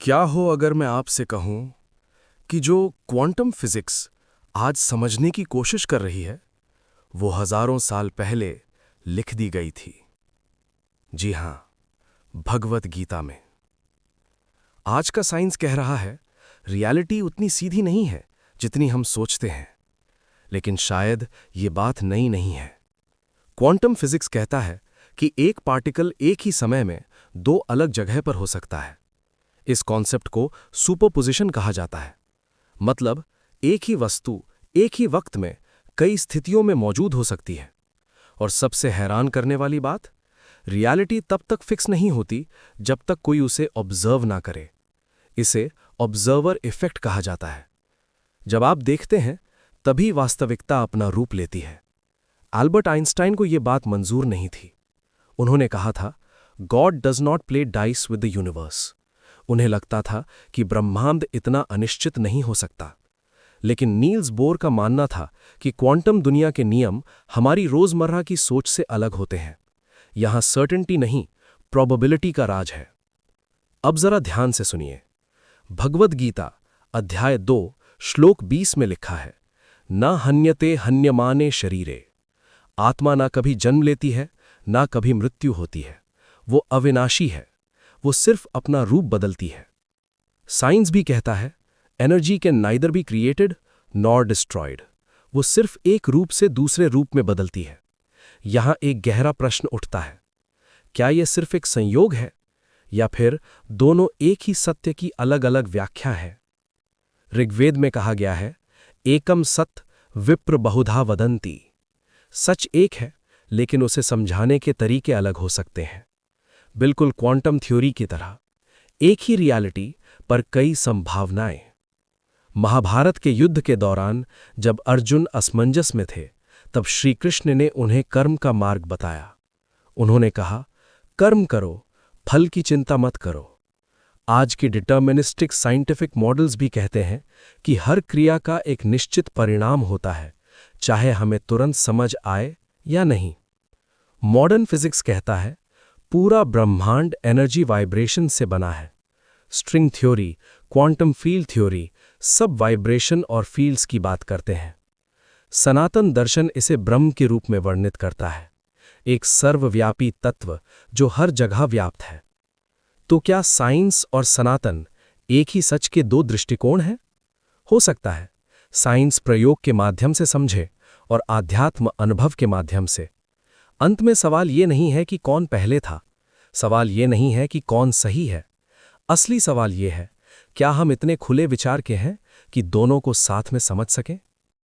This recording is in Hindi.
क्या हो अगर मैं आपसे कहूं कि जो क्वांटम फिजिक्स आज समझने की कोशिश कर रही है, वो हजारों साल पहले लिख दी गई थी। जी हां, भगवत गीता में। आज का साइंस कह रहा है, रियलिटी उतनी सीधी नहीं है जितनी हम सोचते हैं। लेकिन शायद ये बात नई नहीं है। क्वांटम फिजिक्स कहता है कि एक पार्टिकल एक ही समय में दो अलग जगह पर हो सकता है। इस कॉन्सेप्ट को सुपरपोजिशन कहा जाता है। मतलब एक ही वस्तु एक ही वक्त में कई स्थितियों में मौजूद हो सकती है। और सबसे हैरान करने वाली बात, रियलिटी तब तक फिक्स नहीं होती जब तक कोई उसे ऑब्जर्व ना करे। इसे ऑब्जर्वर इफेक्ट कहा जाता है। जब आप देखते हैं, तभी वास्तविकता अपना रूप लेती है। एल्बर्ट आइंस्टाइन को यह बात मंजूर नहीं थी। उन्होंने कहा था, God does not play dice with the universe. उन्हें लगता था कि ब्रह्मांड इतना अनिश्चित नहीं हो सकता। लेकिन नील्स बोर का मानना था कि क्वांटम दुनिया के नियम हमारी रोजमर्रा की सोच से अलग होते हैं। यहां सर्टेनिटी नहीं, प्रोबेबिलिटी का राज है। अब जरा ध्यान से सुनिए। भगवद गीता अध्याय 2 श्लोक 20 में लिखा है, न हन्यते हन्यमाने शरीरे। आत्मा ना कभी जन्म लेती है, ना कभी मृत्यु होती है। वो अविनाशी है। वो सिर्फ अपना रूप बदलती है। साइंस भी कहता है, energy can neither be created nor destroyed. वो सिर्फ एक रूप से दूसरे रूप में बदलती है। यहां एक गहरा प्रश्न उठता है, क्या यह सिर्फ एक संयोग है या फिर दोनों एक ही सत्य की अलग अलग व्याख्या है? ऋग्वेद में कहा गया है, एकम सत विप्र बहुधा वदंती। सच एक है, लेकिन उसे समझाने के तरीके अलग हो सकते हैं। बिल्कुल क्वांटम थ्योरी की तरह, एक ही रियलिटी पर कई संभावनाएं। महाभारत के युद्ध के दौरान जब अर्जुन असमंजस में थे, तब श्री कृष्ण ने उन्हें कर्म का मार्ग बताया। उन्होंने कहा, कर्म करो, फल की चिंता मत करो। आज की डिटर्मिनिस्टिक साइंटिफिक मॉडल्स भी कहते हैं कि हर क्रिया का एक निश्चित परिणाम होता है, चाहे हमें तुरंत समझ आए या नहीं। मॉडर्न फिजिक्स कहता है, पूरा ब्रह्मांड एनर्जी वाइब्रेशन से बना है। String theory, quantum field theory, सब वाइब्रेशन और फील्ड्स की बात करते हैं। सनातन दर्शन इसे ब्रह्म के रूप में वर्णित करता है, एक सर्वव्यापी तत्व जो हर जगह व्याप्त है। तो क्या साइंस और सनातन एक ही सच के दो दृष्टिकोण हैं? हो सकता है। साइंस प्रयोग के माध्यम से समझे और आध्यात्म अनुभव के माध्यम से। अंत में सवाल ये नहीं है कि कौन पहले था। सवाल ये नहीं है कि कौन सही है। असली सवाल ये है, क्या हम इतने खुले विचार के हैं कि दोनों को साथ में समझ सकें?